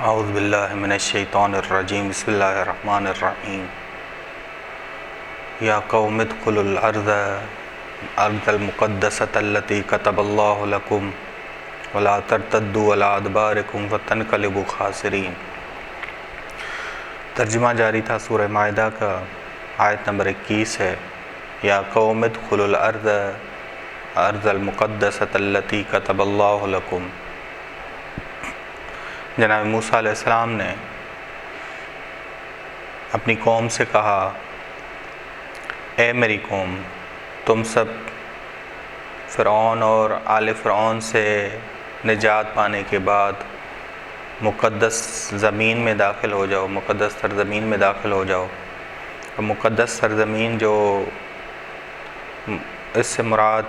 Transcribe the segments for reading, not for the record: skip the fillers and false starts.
اعوذ باللہ من الشیطان الرجیم بسم اللہ الرحمن الرحیم یا قوم ادخلوا الارض المقدسۃ التی کتب اللہ لکم ولا ترتدوا علی ادبارکم فتنقلبوا خاسرین۔ ترجمہ جاری تھا سورہ مائدہ کا، آیت نمبر 21 ہے، یا قوم ادخلوا الارض المقدسۃ التی کتب اللہ لکم۔ جناب موسیٰ علیہ السلام نے اپنی قوم سے کہا، اے میری قوم، تم سب فرعون اور آل فرعون سے نجات پانے کے بعد مقدس زمین میں داخل ہو جاؤ، مقدس سرزمین میں داخل ہو جاؤ۔ مقدس سرزمین جو اس سے مراد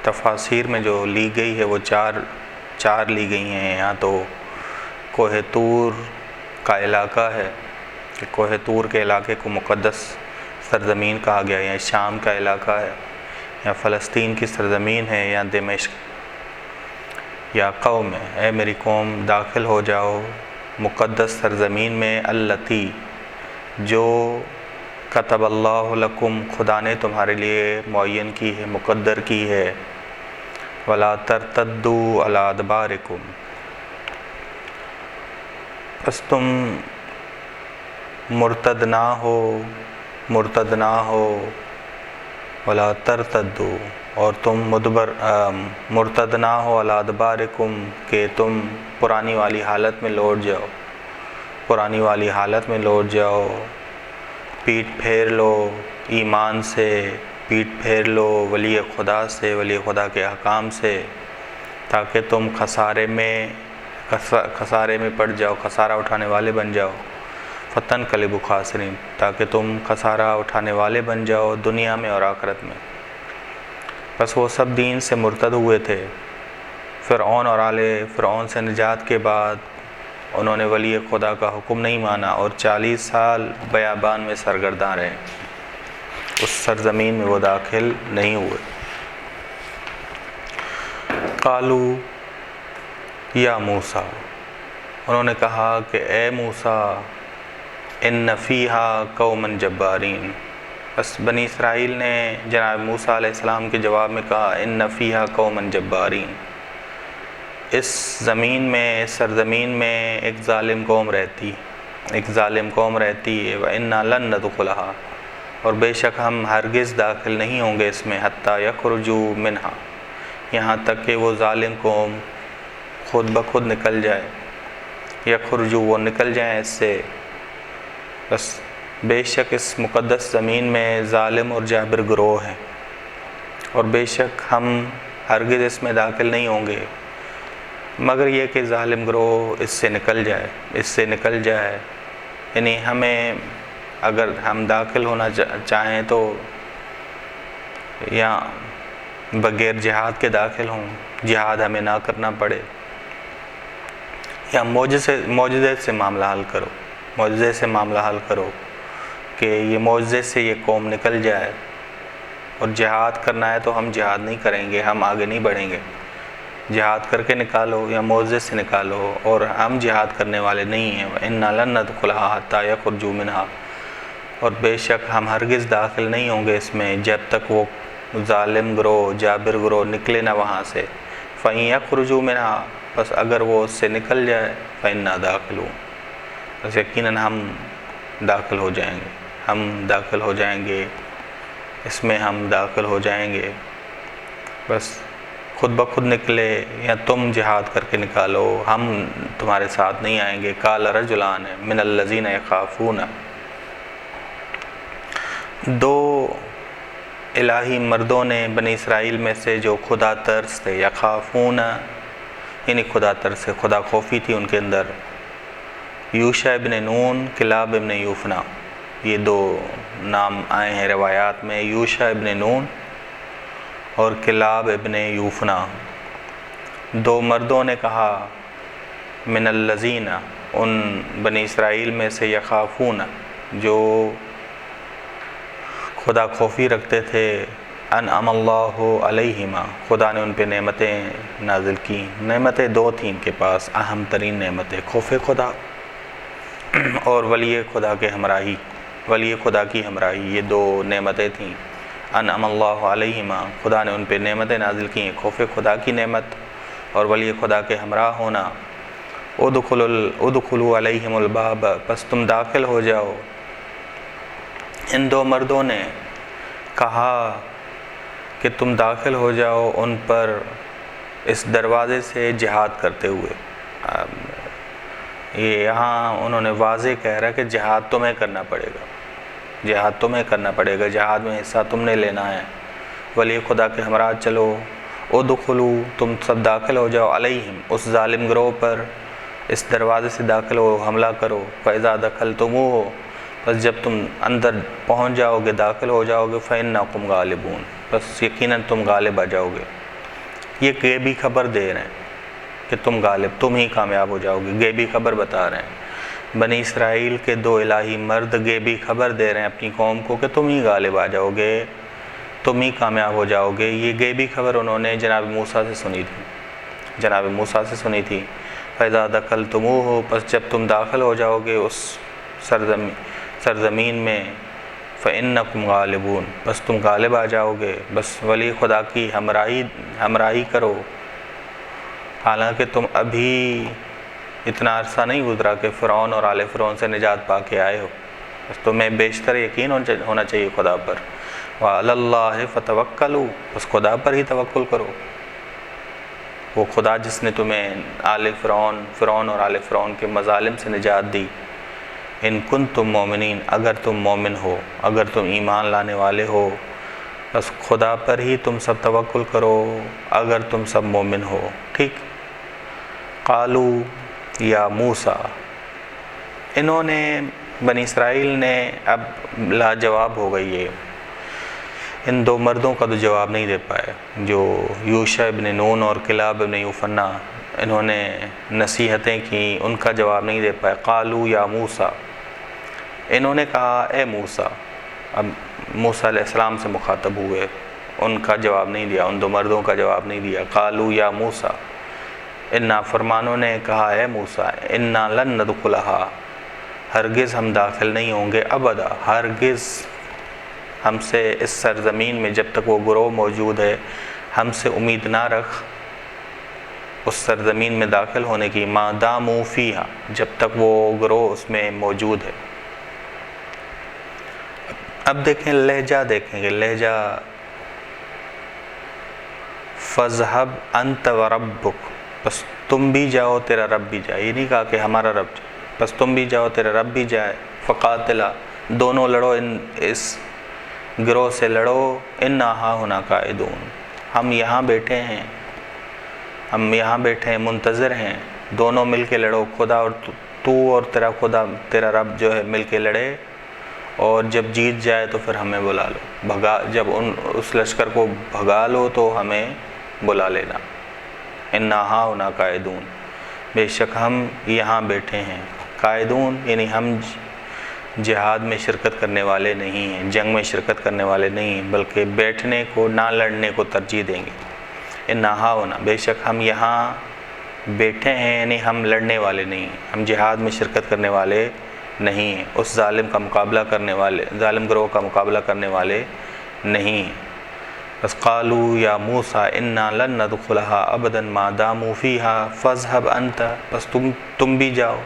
تفاسیر میں جو لی گئی ہے وہ چار لی گئی ہیں۔ یہاں تو کوہ طور کا علاقہ ہے کہ کوہ طور کے علاقے کو مقدس سرزمین کہا گیا، یا شام کا علاقہ ہے، یا فلسطین کی سرزمین ہے، یا دمشق۔ یا قوم، اے میری قوم، داخل ہو جاؤ مقدس سرزمین میں، التی، جو کتب اللہ لکم، خدا نے تمہارے لیے معین کی ہے، مقدر کی ہے، ولا ترتدوا علی ادبارکم، بس تم مرتد نہ ہو، ولا ترتدوا، اور تم مرتد نہ ہو، علی ادبارکم، کہ تم پرانی والی حالت میں لوٹ جاؤ، پیٹ پھیر لو ایمان سے، پیٹ پھیر لو ولی خدا سے، ولی خدا کے احکام سے، تاکہ تم خسارے میں پڑ جاؤ، خسارہ اٹھانے والے بن جاؤ، فتنقلبوا خاسرین، تاکہ تم خسارہ اٹھانے والے بن جاؤ دنیا میں اور آخرت میں۔ بس وہ سب دین سے مرتد ہوئے تھے۔ فرعون اور آل فرعون سے نجات کے بعد انہوں نے ولی خدا کا حکم نہیں مانا اور 40 سال بیابان میں سرگرداں رہے، اس سرزمین میں وہ داخل نہیں ہوئے۔ قالو یا موسیٰ، انہوں نے کہا کہ اے موسیٰ، ان فیہا قوما جبارین، بس بنی اسرائیل نے جناب موسیٰ علیہ السلام کے جواب میں کہا، ان فیہا قوما جبارین، اس زمین میں، اس سرزمین میں ایک ظالم قوم رہتی ہے، وَإِنَّا لَن نَدْخُلَهَا، اور بے شک ہم ہرگز داخل نہیں ہوں گے اس میں، حتیٰ یخرجوا منہا، یہاں تک کہ وہ ظالم قوم خود بخود نکل جائے، یخرجوا، وہ نکل جائیں اس سے۔ بس بے شک اس مقدس زمین میں ظالم اور جابر گروہ ہیں، اور بے شک ہم ہرگز اس میں داخل نہیں ہوں گے مگر یہ کہ ظالم گروہ اس سے نکل جائے، یعنی ہمیں اگر ہم داخل ہونا چاہیں تو یا بغیر جہاد کے داخل ہوں، جہاد ہمیں نہ کرنا پڑے، یا معجزے سے معاملہ حل کرو کہ یہ معجزے سے یہ قوم نکل جائے، اور جہاد کرنا ہے تو ہم جہاد نہیں کریں گے، ہم آگے نہیں بڑھیں گے، جہاد کر کے نکالو یا معجزے سے نکالو، اور ہم جہاد کرنے والے نہیں ہیں۔ وَإِنَّا لَن نَدْخُلَهَا حَتَّىٰ يَخْرُجُوا مِنْهَا، اور بے شک ہم ہرگز داخل نہیں ہوں گے اس میں جب تک وہ ظالم گروہ، جابر گروہ نکلے نہ وہاں سے۔ فَإِن يَخْرُجُوا مِنْهَا، بس اگر وہ اس سے نکل جائے، فَإِنَّا دَاخِلُونَ، بس یقیناً ہم داخل ہو جائیں گے، اس میں ہم داخل ہو جائیں گے، بس خود بخود نکلے یا تم جہاد کر کے نکالو، ہم تمہارے ساتھ نہیں آئیں گے۔ قال رجلان من الذین یخافون، دو الہی مردوں نے بنی اسرائیل میں سے جو خدا ترس تھے، یخافون یعنی خدا ترس، خدا خوفی تھی ان کے اندر، یوشع ابن نون، کلاب ابن یوفنا، یہ دو نام آئے ہیں روایات میں، یوشع ابن نون اور کلاب ابن یوفنا، دو مردوں نے کہا، من الذین، ان بنی اسرائیل میں سے، یخافون، جو خدا خوفی رکھتے تھے، انعم اللہ علیہما، خدا نے ان پہ نعمتیں نازل کی۔ نعمتیں دو تھیں ان کے پاس، اہم ترین نعمتیں، خوف خدا اور ولی خدا کے ہمراہی، ولی خدا کی ہمراہی، یہ دو نعمتیں تھیں۔ انعم اللہ علیہما، خدا نے ان پہ نعمتیں نازل کی، خوف خدا کی نعمت اور ولی خدا کے ہمراہ ہونا۔ ادخلوا علیہم الباب، پس تم داخل ہو جاؤ۔ ان دو مردوں نے کہا کہ تم داخل ہو جاؤ ان پر اس دروازے سے جہاد کرتے ہوئے۔ یہ یہاں انہوں نے واضح کہہ رہا کہ جہاد تمہیں کرنا پڑے گا، جہاد تمہیں کرنا پڑے گا، جہاد میں حصہ تم نے لینا ہے، ولی خدا کے ہمراہ چلو۔ ادخلوا، تم سب داخل ہو جاؤ، علیہم، اس ظالم گروہ پر، اس دروازے سے داخل ہو، حملہ کرو۔ فَإِذَا دَخَلْتُمُوهُ، بس جب تم اندر پہنچ جاؤ گے، داخل ہو جاؤ گے، فَإِنَّكُمْ غَالِبُونَ، بس یقیناً تم غالب آ جاؤ گے۔ یہ غیبی خبر دے رہے ہیں کہ تم غالب، تم ہی کامیاب ہو جاؤ گے، غیبی خبر بتا رہے ہیں۔ بنی اسرائیل کے دو الہی مرد غیبی خبر دے رہے ہیں اپنی قوم کو کہ تم ہی غالب آ جاؤ گے، تم ہی کامیاب ہو جاؤ گے۔ یہ غیبی خبر انہوں نے جناب موسیٰ سے سنی تھی، جناب موسیٰ سے سنی تھی۔ فَإِذَا دَخَلْتُمُوهُ، پس جب تم داخل ہو جاؤ گے اس سرزمین میں، فَإِنَّكُمْ غَالِبُونَ، بس تم غالب آ جاؤ گے، بس ولی خدا کی ہمراہی کرو۔ حالانکہ تم ابھی اتنا عرصہ نہیں گزرا کہ فرعون اور آل فرعون سے نجات پا کے آئے ہو، بس تمہیں بیشتر یقین ہونا چاہیے خدا پر۔ وَعَلَى اللَّهِ فَتَوَكَّلُوا، بس خدا پر ہی توکل کرو۔ وہ خدا جس نے تمہیں فرعون اور آل فرعون کے مظالم سے نجات دی۔ ان کنتم مومنین، اگر تم مومن ہو، اگر تم ایمان لانے والے ہو، بس خدا پر ہی تم سب توکل کرو اگر تم سب مومن ہو، ٹھیک۔ قالو یا موسیٰ، انہوں نے بنی اسرائیل نے اب لاجواب ہو گئی ہے، ان دو مردوں کا تو جواب نہیں دے پائے، جو یوشع ابن نون اور کلاب ابن یوفنا، انہوں نے نصیحتیں کی، ان کا جواب نہیں دے پائے۔ قالو یا موسیٰ، انہوں نے کہا اے موسیٰ، اب موسیٰ علیہ السلام سے مخاطب ہوئے، ان کا جواب نہیں دیا، ان دو مردوں کا جواب نہیں دیا۔ قالو یا موسیٰ، ان نافرمانوں نے کہا اے موسیٰ، انا لن ندخلھا، ہرگز ہم داخل نہیں ہوں گے، ابدا، ہرگز ہم سے اس سرزمین میں جب تک وہ گروہ موجود ہے، ہم سے امید نہ رکھ اس سرزمین میں داخل ہونے کی، ما داموا فیہا، جب تک وہ گروہ اس میں موجود ہے۔ اب دیکھیں لہجہ، دیکھیں گے لہجہ، فَاذْهَبْ أَنْتَ وَرَبُّكَ، بس تم بھی جاؤ تیرا رب بھی جائے، یہ نہیں کہا کہ ہمارا رب جائے، بس تم بھی جاؤ تیرا رب بھی جائے۔ فَقَاتِلَا، دونوں لڑو، اس گروہ سے لڑو، اِنَّا هَاهُنَا قَاعِدُونَ، ہم یہاں بیٹھے ہیں، ہم یہاں بیٹھے ہیں، منتظر ہیں، دونوں مل کے لڑو، خدا اور تو اور تیرا خدا، تیرا رب جو ہے مل کے لڑے، اور جب جیت جائے تو پھر ہمیں بلا لو، جب اس لشکر کو بھگا لو تو ہمیں بلا لینا۔ اِنَّا هَاهُنَا قَاعِدُونَ، بے شک ہم یہاں بیٹھے ہیں، قاعدون یعنی ہم جہاد میں شرکت کرنے والے نہیں ہیں، جنگ میں شرکت کرنے والے نہیں ہیں، بلکہ بیٹھنے کو، نہ لڑنے کو ترجیح دیں گے۔ اِنَّا هَاهُنَا، بے شک ہم یہاں بیٹھے ہیں، یعنی ہم لڑنے والے نہیں ہیں، ہم جہاد میں شرکت کرنے والے نہیں ہیں، اس ظالم کا مقابلہ کرنے والے، ظالم گروہ کا مقابلہ کرنے والے نہیں ہیں۔ بس قالو یا موسیٰ انا لن ندخلھا ابدا ما داموا فیہا فاذھب انت، بس تم بھی جاؤ،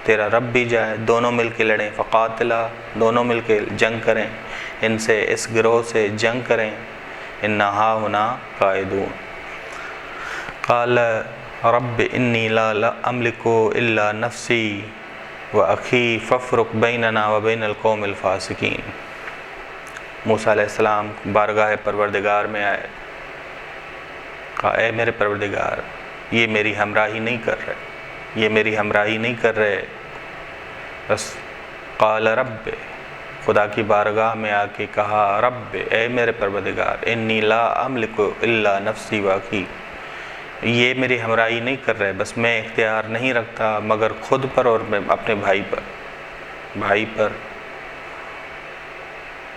تیرا رب بھی جائے، دونوں مل کے لڑیں۔ فقاتلا، دونوں مل کے جنگ کریں، ان سے، اس گروہ سے جنگ کریں۔ انا ہاہنا قاعدون۔ قال رب انی لا املک الا نفسی وَأَخِي فَافْرُقْ بَيْنَنَا وَبَيْنَ الْقَوْمِ الْفَاسِقِينَ، موسیٰ علیہ السلام بارگاہ پروردگار میں آئے، کہا اے میرے پروردگار، یہ میری ہمراہی نہیں کر رہے، یہ میری ہمراہی نہیں کر رہے۔ بس قال رب، خدا کی بارگاہ میں آ کے کہا رب، اے میرے پروردگار، انی لا املک الا نفسی وَأَخِي، یہ میری ہمراہی نہیں کر رہے، بس میں اختیار نہیں رکھتا مگر خود پر اور اپنے بھائی پر،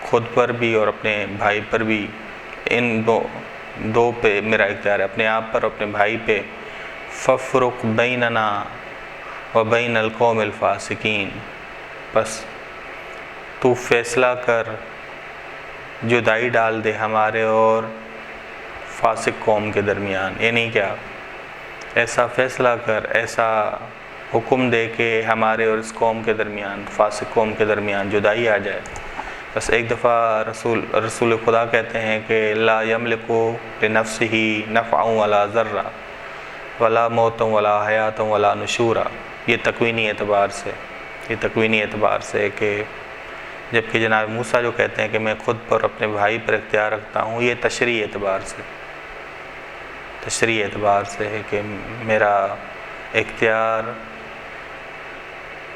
خود پر بھی اور اپنے بھائی پر بھی ان دو پہ میرا اختیار ہے، اپنے آپ پر اور اپنے بھائی پہ۔ ففرق بیننا و بین القوم الفاسقین، بس تو فیصلہ کر، جدائی ڈال دے ہمارے اور فاسق قوم کے درمیان، یعنی کیا، ایسا فیصلہ کر، ایسا حکم دے کہ ہمارے اور اس قوم کے درمیان، فاسق قوم کے درمیان جدائی آ جائے۔ بس ایک دفعہ رسول خدا کہتے ہیں کہ لا یملک لنفسہ نفعا ولا ضرا ولا موتا ولا حیاتا ولا نشورا، یہ تکوینی اعتبار سے کہ جبکہ جناب موسیٰ جو کہتے ہیں کہ میں خود پر اپنے بھائی پر اختیار رکھتا ہوں، یہ تشریعی اعتبار سے ہے کہ میرا اختیار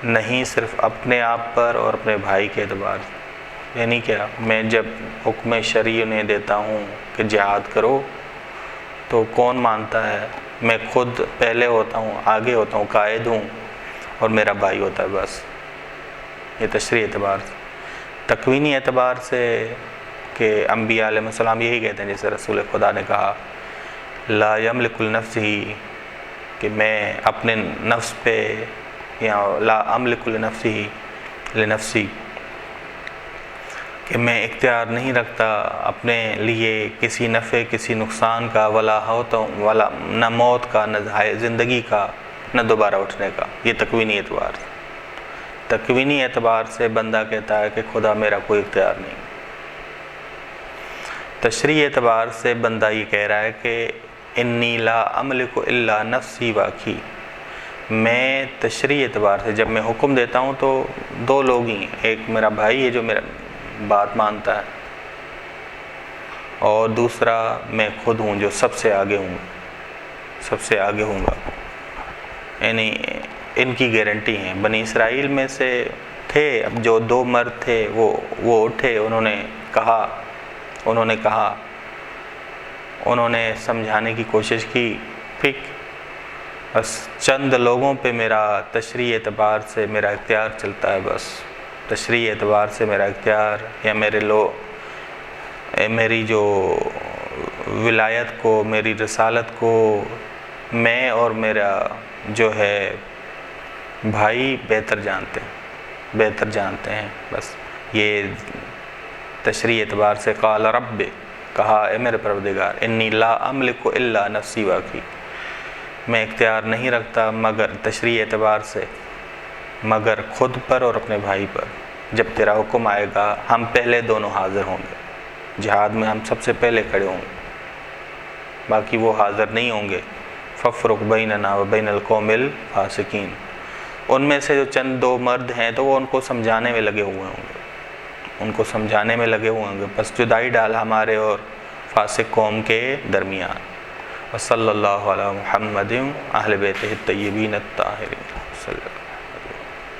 نہیں صرف اپنے آپ پر اور اپنے بھائی کے اعتبار سے، یعنی کیا، میں جب حکم شرعی انہیں دیتا ہوں کہ جہاد کرو تو کون مانتا ہے؟ میں خود پہلے ہوتا ہوں، آگے ہوتا ہوں، قائد ہوں، اور میرا بھائی ہوتا ہے، بس یہ تشریعی اعتبار سے۔ تکوینی اعتبار سے کہ انبیاء علیہ السلام یہی کہتے ہیں، جیسے رسول خدا نے کہا لا یملک لنفسہ، کہ میں اپنے نفس پہ، یا لا املک لنفسی، کہ میں اختیار نہیں رکھتا اپنے لیے کسی نفع کسی نقصان کا، ولا نہ موت کا، نہ زندگی کا، نہ دوبارہ اٹھنے کا۔ یہ تکوینی اعتبار سے بندہ کہتا ہے کہ خدا میرا کوئی اختیار نہیں۔ تشریعی اعتبار سے بندہ یہ کہہ رہا ہے کہ انی لا املک الا نفسی واقعی، میں تشریعی اعتبار سے جب میں حکم دیتا ہوں تو دو لوگ ہی ہیں، ایک میرا بھائی ہے جو میرا بات مانتا ہے، اور دوسرا میں خود ہوں جو سب سے آگے ہوں گا، یعنی ان کی گارنٹی ہیں۔ بنی اسرائیل میں سے تھے، اب جو دو مرد تھے وہ اٹھے، انہوں نے سمجھانے کی کوشش کی، ٹھیک، بس چند لوگوں پہ میرا تشریعی اعتبار سے میرا اختیار چلتا ہے، بس تشریعی اعتبار سے میرا اختیار، یا میری جو ولایت کو، میری رسالت کو میں اور میرا جو ہے بھائی بہتر جانتے ہیں، بس یہ تشریعی اعتبار سے۔ قال رب، کہا اے میرے پروردگار، انی لا املک الا نفسی واقعی، میں اختیار نہیں رکھتا مگر تشریعی اعتبار سے مگر خود پر اور اپنے بھائی پر۔ جب تیرا حکم آئے گا ہم پہلے دونوں حاضر ہوں گے، جہاد میں ہم سب سے پہلے کھڑے ہوں گے، باقی وہ حاضر نہیں ہوں گے۔ ففرق بیننا و بین القوم الفاسقین، ان میں سے جو چند دو مرد ہیں تو وہ ان کو سمجھانے میں لگے ہوئے ہوں گے، بس جدائی ڈال ہمارے اور فاسق قوم کے درمیان۔ وصلی اللہ علی محمد اہل بیتہ الطیبین الطاہرین۔